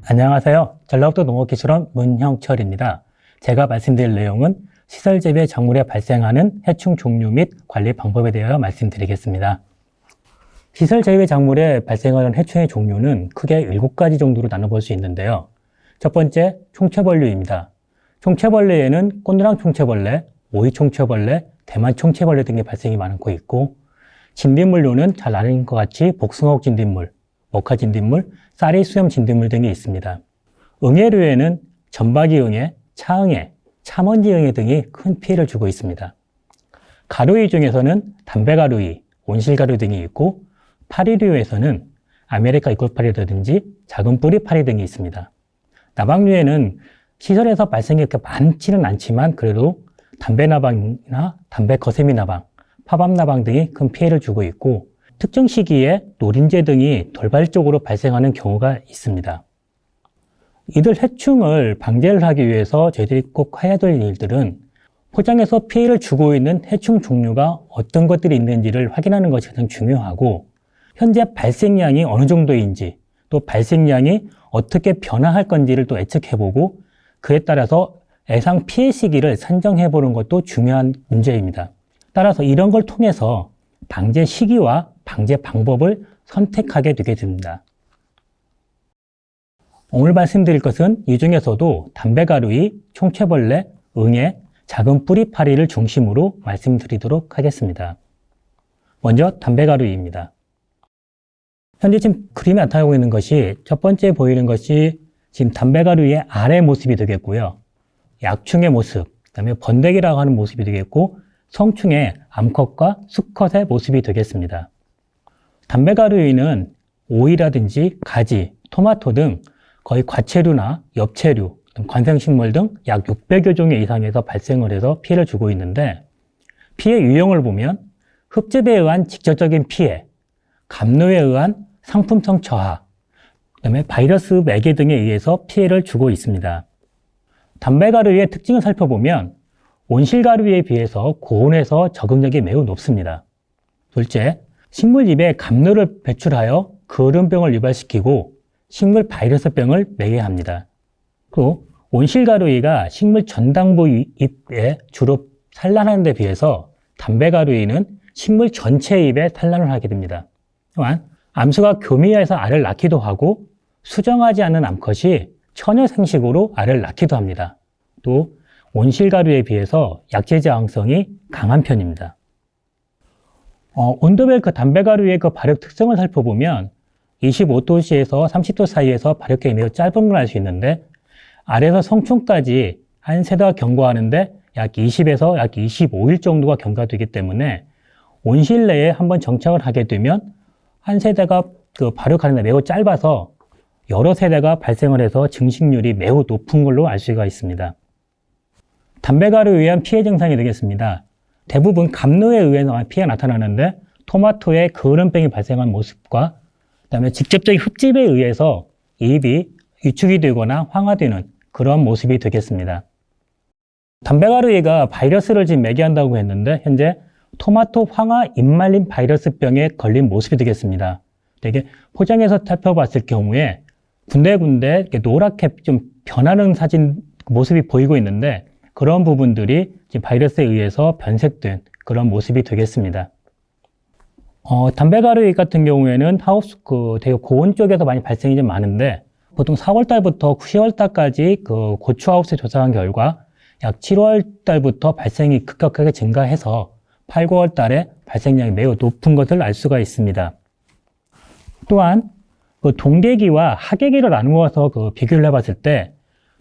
안녕하세요. 전라북도 농업기술원 문형철입니다. 제가 말씀드릴 내용은 시설재배 작물에 발생하는 해충 종류 및 관리 방법에 대하여 말씀드리겠습니다. 시설재배 작물에 발생하는 해충의 종류는 크게 7가지 정도로 나눠볼 수 있는데요. 첫 번째, 총체벌류입니다. 총체벌레에는 꽃노랑 총체벌레, 오이총체벌레, 대만 총체벌레 등의 발생이 많고 있고, 진딧물류는 잘 아는 것 같이 복숭아옥 진딧물, 목화 진딧물, 쌀이 수염 진딧물 등이 있습니다. 응애류에는 점박이 응애, 차응애, 차먼지 응애 등이 큰 피해를 주고 있습니다. 가루이 중에서는 담배가루이, 온실가루 등이 있고, 파리류에서는 아메리카 이꼴파리라든지 작은 뿌리파리 등이 있습니다. 나방류에는 시설에서 발생이 그렇게 많지는 않지만 그래도 담배나방이나 담배거세미나방, 파밤나방 등이 큰 피해를 주고 있고, 특정 시기에 노린재 등이 돌발적으로 발생하는 경우가 있습니다. 이들 해충을 방제를 하기 위해서 저희들이 꼭 해야 될 일들은 포장에서 피해를 주고 있는 해충 종류가 어떤 것들이 있는지를 확인하는 것이 가장 중요하고, 현재 발생량이 어느 정도인지, 또 발생량이 어떻게 변화할 건지를 또 예측해보고, 그에 따라서 예상 피해 시기를 산정해보는 것도 중요한 문제입니다. 따라서 이런 걸 통해서 방제 시기와 방제 방법을 선택하게 되게 됩니다. 오늘 말씀드릴 것은 이 중에서도 담배가루이, 총체벌레, 응애, 작은 뿌리파리를 중심으로 말씀드리도록 하겠습니다. 먼저 담배가루이입니다. 현재 지금 그림에 나타나고 있는 것이 첫 번째 보이는 것이 지금 담배가루이의 아래 모습이 되겠고요. 약충의 모습, 그 다음에 번데기라고 하는 모습이 되겠고, 성충의 암컷과 수컷의 모습이 되겠습니다. 담배가루이는 오이라든지 가지, 토마토 등 거의 과채류나 엽채류, 관생식물 등 약 600여 종의 이상에서 발생을 해서 피해를 주고 있는데, 피해 유형을 보면 흡집에 의한 직접적인 피해, 감로에 의한 상품성 저하, 그다음에 바이러스 매개 등에 의해서 피해를 주고 있습니다. 담배가루이의 특징을 살펴보면 온실가루이에 비해서 고온에서 적응력이 매우 높습니다. 둘째, 식물잎에 감로를 배출하여 그을음병을 유발시키고 식물 바이러스병을 매게 합니다. 또 온실가루이가 식물 전당부 잎에 주로 산란하는 데 비해서 담배가루이는 식물 전체 잎에 산란을 하게 됩니다. 또한 암수가 교미해서 알을 낳기도 하고 수정하지 않은 암컷이 처녀 생식으로 알을 낳기도 합니다. 또 온실가루에 비해서 약재 저항성이 강한 편입니다. 온도별 담배가루의 발효 특성을 살펴보면 25도씨에서 30도 사이에서 발효기간이 매우 짧은 걸 알 수 있는데, 알에서 성충까지 한 세대가 경과하는데 약 20에서 약 25일 정도가 경과되기 때문에 온실 내에 한번 정착을 하게 되면 한 세대가 발효 기간이 매우 짧아서 여러 세대가 발생을 해서 증식률이 매우 높은 걸로 알 수가 있습니다. 담배가루에 의한 피해 증상이 되겠습니다. 대부분 감로에 의해서 피해가 나타나는데, 토마토에 그을음병이 발생한 모습과 그다음에 직접적인 흡집에 의해서 잎이 위축이 되거나 황화되는 그런 모습이 되겠습니다. 담배가루이가 바이러스를 지금 매개한다고 했는데, 현재 토마토 황화 잎말림 바이러스병에 걸린 모습이 되겠습니다. 되게 포장에서 살펴봤을 경우에 군데군데 노랗게 좀 변하는 사진 모습이 보이고 있는데, 그런 부분들이 지금 바이러스에 의해서 변색된 그런 모습이 되겠습니다. 담배가루이 같은 경우에는 되게 고온 쪽에서 많이 발생이 좀 많은데, 보통 4월달부터 10월달까지 고추 하우스 조사한 결과 약 7월달부터 발생이 급격하게 증가해서 8, 9월달에 발생량이 매우 높은 것을 알 수가 있습니다. 또한 동계기와 하계기를 나누어서 비교를 해봤을 때,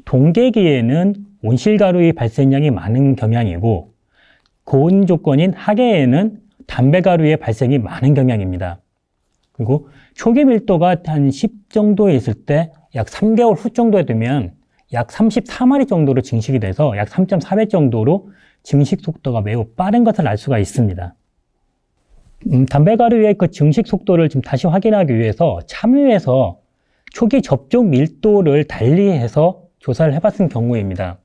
동계기에는 온실가루의 발생량이 많은 경향이고, 고온 조건인 하계에는 담배가루의 발생이 많은 경향입니다. 그리고 초기 밀도가 한 10 정도에 있을 때 약 3개월 후 정도에 되면 약 34마리 정도로 증식이 돼서 약 3.4배 정도로 증식 속도가 매우 빠른 것을 알 수가 있습니다. 담배가루의 증식 속도를 지금 다시 확인하기 위해서 참외에서 초기 접종 밀도를 달리해서 조사를 해봤을 경우입니다.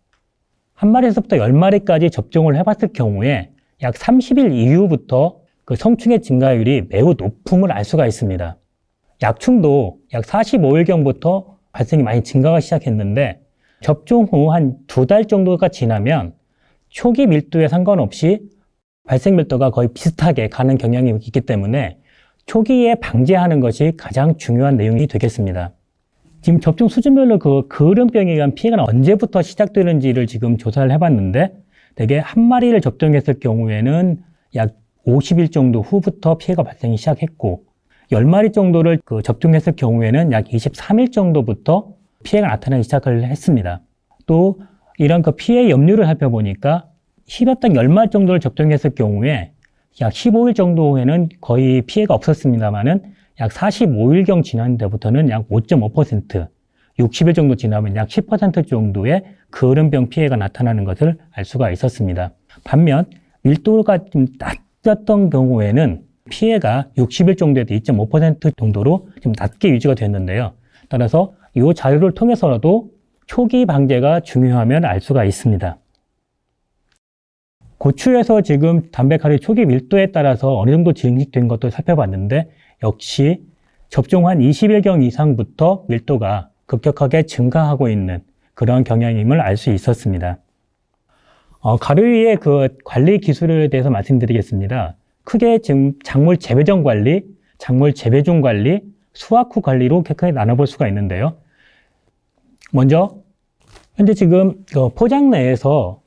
한 마리에서부터 10마리까지 접종을 해봤을 경우에 약 30일 이후부터 성충의 증가율이 매우 높음을 알 수가 있습니다. 약충도 약 45일경부터 발생이 많이 증가가 시작했는데 접종 후 한 2달 정도가 지나면 초기 밀도에 상관없이 발생 밀도가 거의 비슷하게 가는 경향이 있기 때문에 초기에 방지하는 것이 가장 중요한 내용이 되겠습니다. 지금 접종 수준별로 그 그을음병에 의한 피해가 언제부터 시작되는지를 지금 조사를 해봤는데 대개 한 마리를 접종했을 경우에는 약 50일 정도 후부터 피해가 발생이 시작했고 10마리 정도를 접종했을 경우에는 약 23일 정도부터 피해가 나타나기 시작을 했습니다. 또 이런 피해 염류를 살펴보니까 10여 당 10마리 정도를 접종했을 경우에 약 15일 정도 후에는 거의 피해가 없었습니다만은 약 45일경 지난 데부터는 약 5.5%, 60일 정도 지나면 약 10% 정도의 그을음병 피해가 나타나는 것을 알 수가 있었습니다. 반면 밀도가 좀 낮았던 경우에는 피해가 60일 정도에도 2.5% 정도로 좀 낮게 유지가 됐는데요. 따라서 이 자료를 통해서라도 초기 방제가 중요하면 알 수가 있습니다. 고추에서 지금 담배가루 초기 밀도에 따라서 어느 정도 증식된 것도 살펴봤는데 역시 접종 한 20일경 이상부터 밀도가 급격하게 증가하고 있는 그런 경향임을 알 수 있었습니다. 가루위의 관리 기술에 대해서 말씀드리겠습니다. 크게 지금 작물 재배 전 관리, 작물 재배 중 관리, 수확 후 관리로 크게 나눠볼 수가 있는데요. 먼저 현재 지금 포장 내에서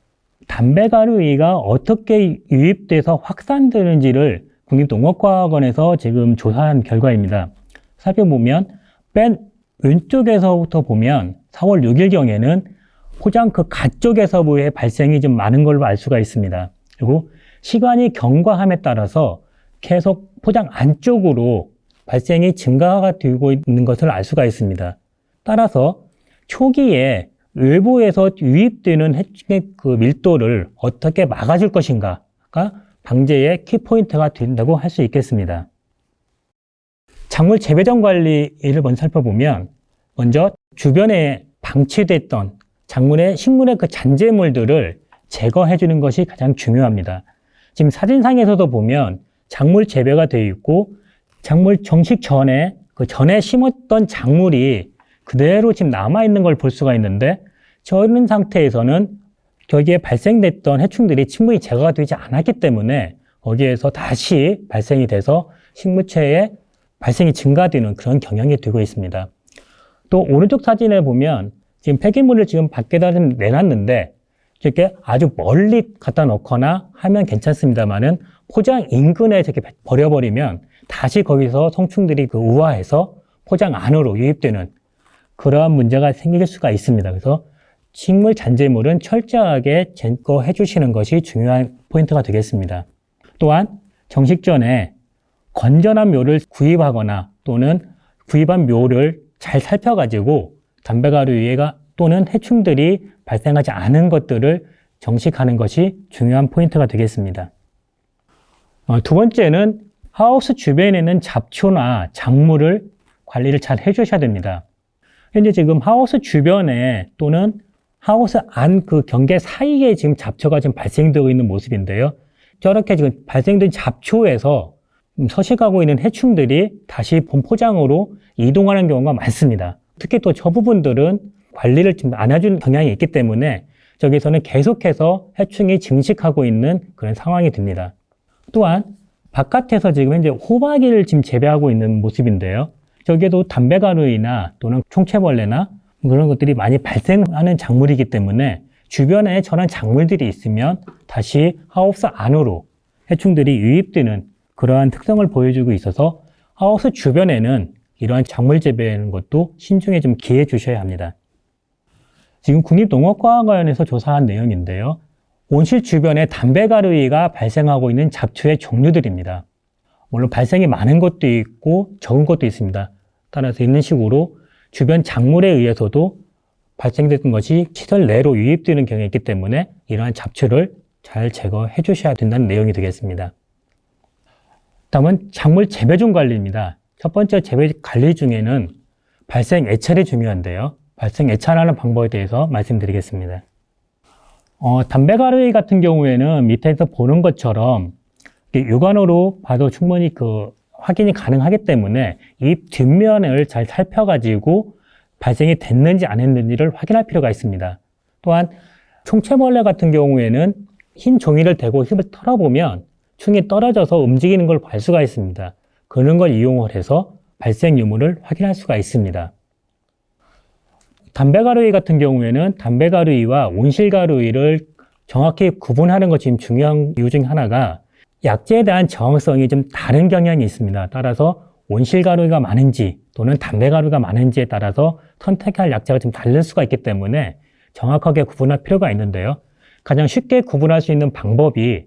담배가루위가 어떻게 유입돼서 확산되는지를 국립농업과학원에서 지금 조사한 결과입니다. 살펴보면 맨 왼쪽에서부터 보면 4월 6일경에는 포장 가쪽에서부의 발생이 좀 많은 걸로 알 수가 있습니다. 그리고 시간이 경과함에 따라서 계속 포장 안쪽으로 발생이 증가가 되고 있는 것을 알 수가 있습니다. 따라서 초기에 외부에서 유입되는 해충의 밀도를 어떻게 막아줄 것인가가 방제의 키포인트가 된다고 할 수 있겠습니다. 작물 재배 전 관리를 먼저 살펴보면 먼저 주변에 방치됐던 작물의 식물의 잔재물들을 제거해 주는 것이 가장 중요합니다. 지금 사진상에서도 보면 작물 재배가 되어 있고 작물 정식 전에 전에 심었던 작물이 그대로 지금 남아있는 걸 볼 수가 있는데 저런 상태에서는 거기에 발생됐던 해충들이 충분히 제거가 되지 않았기 때문에 거기에서 다시 발생이 돼서 식물체의 발생이 증가되는 그런 경향이 되고 있습니다. 또 오른쪽 사진을 보면 지금 폐기물을 지금 밖에다 좀 내놨는데 이렇게 아주 멀리 갖다 놓거나 하면 괜찮습니다만은 포장 인근에 이렇게 버려버리면 다시 거기서 성충들이 우화해서 포장 안으로 유입되는 그러한 문제가 생길 수가 있습니다. 그래서 식물 잔재물은 철저하게 제거해 주시는 것이 중요한 포인트가 되겠습니다. 또한 정식 전에 건전한 묘를 구입하거나 또는 구입한 묘를 잘 살펴가지고 담배가루위가 또는 해충들이 발생하지 않은 것들을 정식하는 것이 중요한 포인트가 되겠습니다. 두 번째는 하우스 주변에 있는 잡초나 작물을 관리를 잘 해주셔야 됩니다. 현재 지금 하우스 주변에 또는 하우스 안 경계 사이에 지금 잡초가 지금 발생되고 있는 모습인데요. 저렇게 지금 발생된 잡초에서 서식하고 있는 해충들이 다시 본 포장으로 이동하는 경우가 많습니다. 특히 또 저 부분들은 관리를 좀 안 해주는 경향이 있기 때문에 저기서는 계속해서 해충이 증식하고 있는 그런 상황이 됩니다. 또한 바깥에서 지금 현재 호박이를 지금 재배하고 있는 모습인데요. 저기에도 담배가루이나 또는 총채벌레나 그런 것들이 많이 발생하는 작물이기 때문에 주변에 저런 작물들이 있으면 다시 하우스 안으로 해충들이 유입되는 그러한 특성을 보여주고 있어서 하우스 주변에는 이러한 작물 재배하는 것도 신중에 좀 기해 주셔야 합니다. 지금 국립농업과학원에서 조사한 내용인데요. 온실 주변에 담배가루이가 발생하고 있는 잡초의 종류들입니다. 물론 발생이 많은 것도 있고 적은 것도 있습니다. 따라서 이런 식으로 주변 작물에 의해서도 발생됐던 것이 시설 내로 유입되는 경향이 있기 때문에 이러한 잡초를 잘 제거해 주셔야 된다는 내용이 되겠습니다. 다음은 작물 재배 중 관리입니다. 첫 번째 재배 관리 중에는 발생 애찰이 중요한데요. 발생 애찰하는 방법에 대해서 말씀드리겠습니다. 담배가루이 같은 경우에는 밑에서 보는 것처럼 육안으로 봐도 충분히 확인이 가능하기 때문에 잎 뒷면을 잘 살펴가지고 발생이 됐는지 안 했는지를 확인할 필요가 있습니다. 또한 총체벌레 같은 경우에는 흰 종이를 대고 힙을 털어보면 충이 떨어져서 움직이는 걸 볼 수가 있습니다. 그런 걸 이용을 해서 발생 유무를 확인할 수가 있습니다. 담배가루이 같은 경우에는 담배가루이와 온실가루이를 정확히 구분하는 것이 지금 중요한 이유 중 하나가 약재에 대한 저항성이 좀 다른 경향이 있습니다. 따라서 온실가루이가 많은지 또는 담배가루가 많은지에 따라서 선택할 약재가 좀 다를 수가 있기 때문에 정확하게 구분할 필요가 있는데요. 가장 쉽게 구분할 수 있는 방법이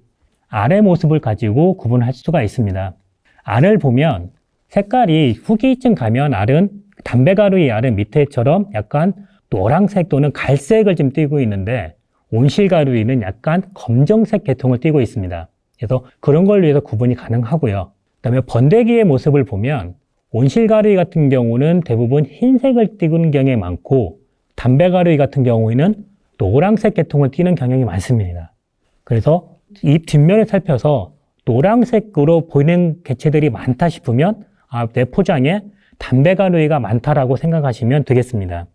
알의 모습을 가지고 구분할 수가 있습니다. 알을 보면 색깔이 후기층 가면 알은 담배가루의 알은 밑에처럼 약간 노란색 또는 갈색을 좀 띠고 있는데 온실가루이는 약간 검정색 계통을 띠고 있습니다. 그래서 그런 걸 위해서 구분이 가능하고요. 그다음에 번데기의 모습을 보면 온실가루이 같은 경우는 대부분 흰색을 띠는 경향이 많고 담배가루이 같은 경우에는 노란색 계통을 띠는 경향이 많습니다. 그래서 잎 뒷면을 살펴서 노란색으로 보이는 개체들이 많다 싶으면 내 포장에 담배가루이가 많다라고 생각하시면 되겠습니다.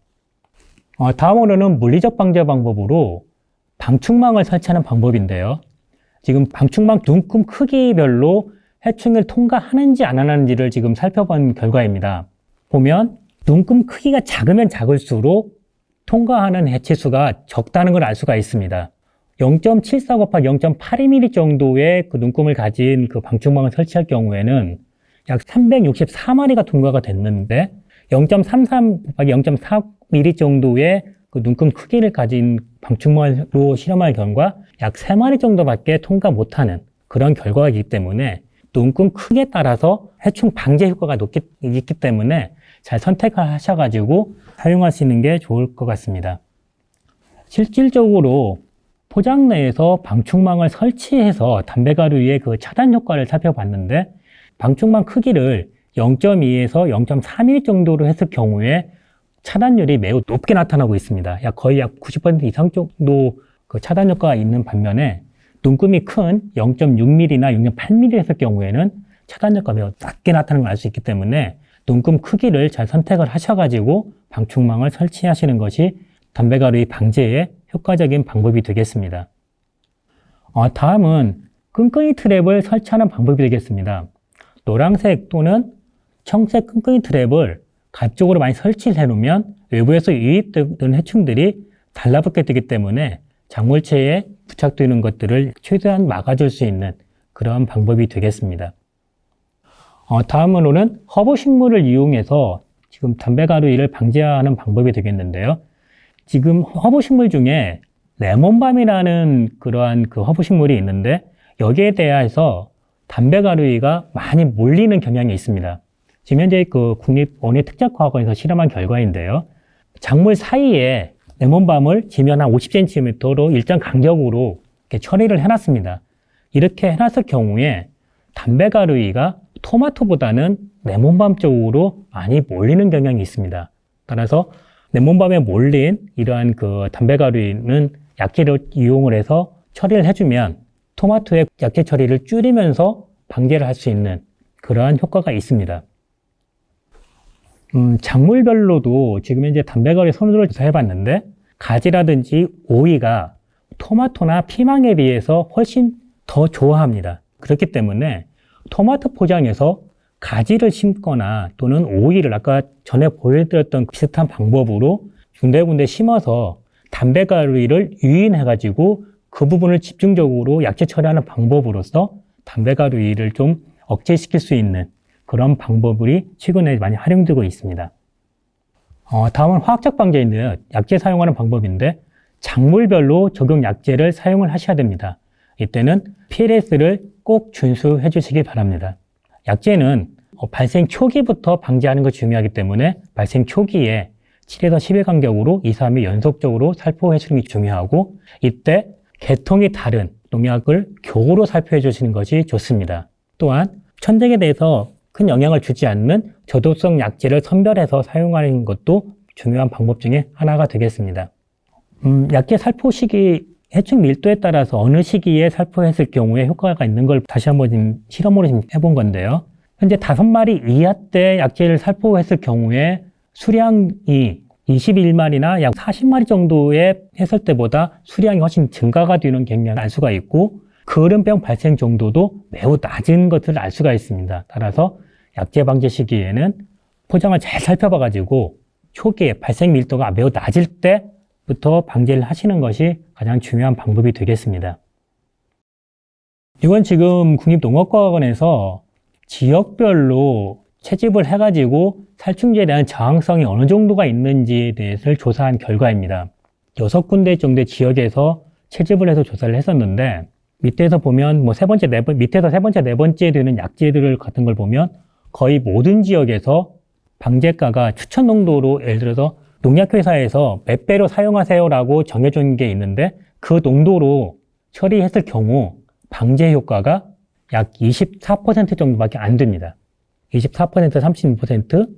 다음으로는 물리적 방제 방법으로 방충망을 설치하는 방법인데요. 지금 방충망 눈금 크기별로 해충을 통과하는지 안 하는지를 지금 살펴본 결과입니다. 보면 눈금 크기가 작으면 작을수록 통과하는 해치수가 적다는 걸 알 수가 있습니다. 0.74 곱하기 0.82mm 정도의 그 눈금을 가진 그 방충망을 설치할 경우에는 약 364마리가 통과가 됐는데 0.33 곱하기 0.4mm 정도의 그 눈금 크기를 가진 방충망으로 실험할 경우가 약 3마리 정도밖에 통과 못하는 그런 결과이기 때문에 눈금 크기에 따라서 해충 방제 효과가 있기 때문에 잘 선택하셔가지고 사용하시는 게 좋을 것 같습니다. 실질적으로 포장 내에서 방충망을 설치해서 담배가루의 그 차단 효과를 살펴봤는데 방충망 크기를 0.2에서 0.3mm 정도로 했을 경우에 차단율이 매우 높게 나타나고 있습니다. 거의 약 90% 이상 정도 그 차단 효과가 있는 반면에 눈금이 큰 0.6mm나 0.8mm 했을 경우에는 차단 효과가 매우 낮게 나타나는 걸 알 수 있기 때문에 눈금 크기를 잘 선택을 하셔가지고 방충망을 설치하시는 것이 담배가루의 방제에 효과적인 방법이 되겠습니다. 다음은 끈끈이 트랩을 설치하는 방법이 되겠습니다. 노란색 또는 청색 끈끈이 트랩을 가쪽으로 많이 설치를 해놓으면 외부에서 유입되는 해충들이 달라붙게 되기 때문에 작물체에 부착되는 것들을 최대한 막아줄 수 있는 그런 방법이 되겠습니다. 다음으로는 허브식물을 이용해서 지금 담배가루이를 방지하는 방법이 되겠는데요. 지금 허브식물 중에 레몬밤이라는 그러한 그 허브식물이 있는데 여기에 대해서 담배가루이가 많이 몰리는 경향이 있습니다. 지금 현재 그 국립원예특작과학원에서 실험한 결과인데요. 작물 사이에 레몬밤을 지면 한 50cm로 일정 간격으로 이렇게 처리를 해놨습니다. 이렇게 해놨을 경우에 담배가루이가 토마토보다는 레몬밤 쪽으로 많이 몰리는 경향이 있습니다. 따라서 레몬밤에 몰린 이러한 그 담배가루이는 약재를 이용을 해서 처리를 해주면 토마토의 약재 처리를 줄이면서 방제를 할 수 있는 그러한 효과가 있습니다. 작물별로도 지금 현재 담배가루이 선호도를 조사해봤는데 가지라든지 오이가 토마토나 피망에 비해서 훨씬 더 좋아합니다. 그렇기 때문에 토마토 포장에서 가지를 심거나 또는 오이를 아까 전에 보여드렸던 비슷한 방법으로 군데군데 심어서 담배가루이를 유인해가지고 그 부분을 집중적으로 약재 처리하는 방법으로서 담배가루이를 좀 억제시킬 수 있는 그런 방법이 최근에 많이 활용되고 있습니다. 다음은 화학적 방제인데요. 약재 사용하는 방법인데 작물별로 적용 약재를 사용을 하셔야 됩니다. 이때는 PLS를 꼭 준수해 주시기 바랍니다. 약재는 발생 초기부터 방지하는 것이 중요하기 때문에 발생 초기에 7에서 10일 간격으로 2, 3일 연속적으로 살포해 주는 게 중요하고 이때 계통이 다른 농약을 교호로 살포해 주시는 것이 좋습니다. 또한 천적에 대해서 큰 영향을 주지 않는 저독성 약재를 선별해서 사용하는 것도 중요한 방법 중에 하나가 되겠습니다. 약재 살포 시기 해충 밀도에 따라서 어느 시기에 살포했을 경우에 효과가 있는 걸 다시 한번 실험으로 해본 건데요. 현재 5마리 이하 때 약재를 살포했을 경우에 수량이 21마리나 약 40마리 정도에 했을 때보다 수량이 훨씬 증가가 되는 경향을 알 수가 있고 거름병 발생 정도도 매우 낮은 것을 알 수가 있습니다. 따라서 약재 방제 시기에는 포장을 잘 살펴봐가지고 초기에 발생 밀도가 매우 낮을 때부터 방제를 하시는 것이 가장 중요한 방법이 되겠습니다. 이건 지금 국립농업과학원에서 지역별로 채집을 해가지고 살충제에 대한 저항성이 어느 정도가 있는지에 대해서 조사한 결과입니다. 6군데 정도의 지역에서 채집을 해서 조사를 했었는데 밑에서 보면 밑에서 세 번째, 네 번째 되는 약재들 같은 걸 보면 거의 모든 지역에서 방제가가 추천 농도로 예를 들어서 농약회사에서 몇 배로 사용하세요라고 정해준 게 있는데 그 농도로 처리했을 경우 방제 효과가 약 24% 정도밖에 안 됩니다. 24%, 36%,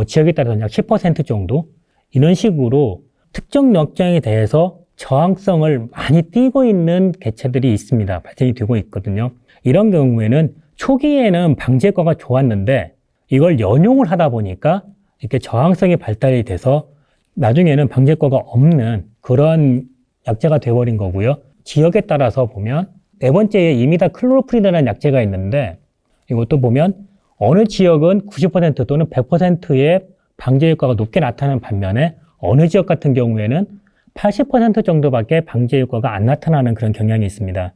지역에 따라서 약 10% 정도 이런 식으로 특정 약재에 대해서 저항성을 많이 띠고 있는 개체들이 있습니다. 발생이 되고 있거든요. 이런 경우에는 초기에는 방제 효과가 좋았는데 이걸 연용을 하다 보니까 이렇게 저항성이 발달이 돼서 나중에는 방제 효과가 없는 그런 약재가 되어버린 거고요. 지역에 따라서 보면 네 번째에 이미다클로로프린이라는 약재가 있는데 이것도 보면 어느 지역은 90% 또는 100%의 방제 효과가 높게 나타나는 반면에 어느 지역 같은 경우에는 80% 정도밖에 방제 효과가 안 나타나는 그런 경향이 있습니다.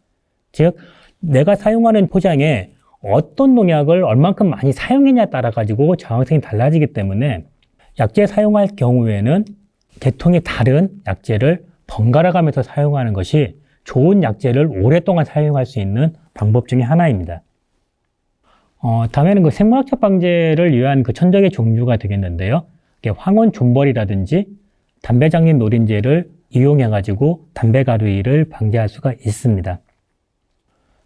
즉 내가 사용하는 포장에 어떤 농약을 얼만큼 많이 사용했냐에 따라 가지고 저항성이 달라지기 때문에 약재 사용할 경우에는 계통이 다른 약재를 번갈아 가면서 사용하는 것이 좋은 약재를 오랫동안 사용할 수 있는 방법 중에 하나입니다. 다음에는 그 생물학적 방제를 위한 그 천적의 종류가 되겠는데요. 황혼 존벌이라든지 담배장립 노린재를 이용해가지고 담배가루이를 방제할 수가 있습니다.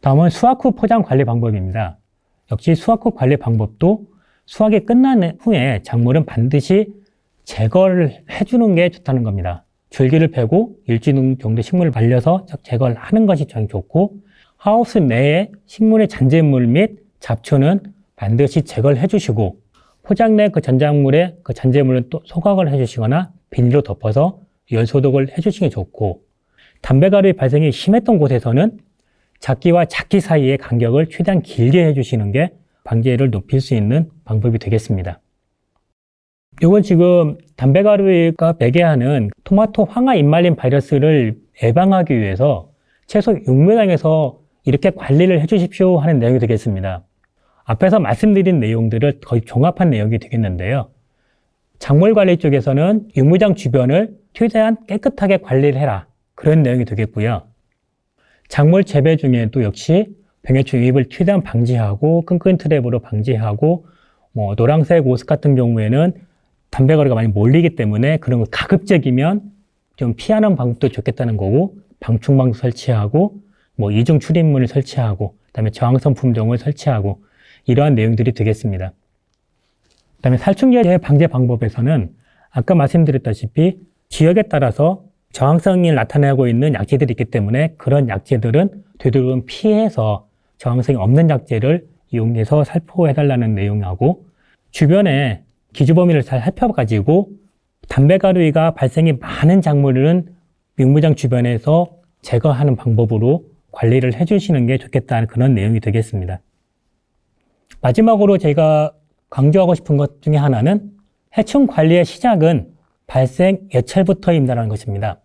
다음은 수확 후 포장 관리 방법입니다. 역시 수확 후 관리 방법도 수확이 끝난 후에 작물은 반드시 제거를 해주는 게 좋다는 겁니다. 줄기를 패고 일주일 정도 식물을 말려서 제거를 하는 것이 참 좋고 하우스 내에 식물의 잔재물 및 잡초는 반드시 제거를 해주시고 포장 내 그 전작물의 그 잔재물은 또 소각을 해주시거나 비닐로 덮어서 열 소독을 해주시는 게 좋고 담배가루의 발생이 심했던 곳에서는 작기와 작기 사이의 간격을 최대한 길게 해주시는 게 방제율을 높일 수 있는 방법이 되겠습니다. 이건 지금 담배가루가 매개하는 토마토 황화 잎말림 바이러스를 예방하기 위해서 채소 6매장에서 이렇게 관리를 해주십시오 하는 내용이 되겠습니다. 앞에서 말씀드린 내용들을 거의 종합한 내용이 되겠는데요. 작물 관리 쪽에서는 육무장 주변을 최대한 깨끗하게 관리를 해라. 그런 내용이 되겠고요. 작물 재배 중에도 역시 병해충 유입을 최대한 방지하고 끈끈 트랩으로 방지하고 노란색 옷 같은 경우에는 담배가루가 많이 몰리기 때문에 그런 거 가급적이면 좀 피하는 방법도 좋겠다는 거고 방충망 설치하고 이중 출입문을 설치하고 그다음에 저항성 품종을 설치하고 이러한 내용들이 되겠습니다. 그다음에 살충제 방제 방법에서는 아까 말씀드렸다시피 지역에 따라서 저항성이 나타내고 있는 약재들이 있기 때문에 그런 약재들은 되도록이면 피해서 저항성이 없는 약재를 이용해서 살포해달라는 내용하고 주변에 기주 범위를 잘 살펴가지고 담배가루가 발생이 많은 작물은 육무장 주변에서 제거하는 방법으로 관리를 해주시는 게 좋겠다는 그런 내용이 되겠습니다. 마지막으로 제가 강조하고 싶은 것 중에 하나는 해충 관리의 시작은 발생 예찰부터입니다라는 것입니다.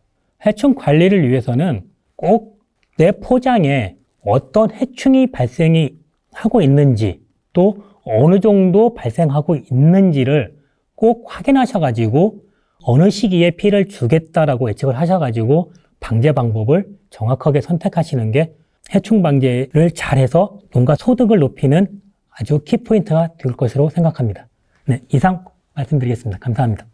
해충 관리를 위해서는 꼭 내 포장에 어떤 해충이 발생이 하고 있는지 또 어느 정도 발생하고 있는지를 꼭 확인하셔가지고 어느 시기에 피해를 주겠다라고 예측을 하셔가지고 방제 방법을 정확하게 선택하시는 게 해충 방제를 잘해서 농가 소득을 높이는 아주 키포인트가 될 것으로 생각합니다. 네, 이상 말씀드리겠습니다. 감사합니다.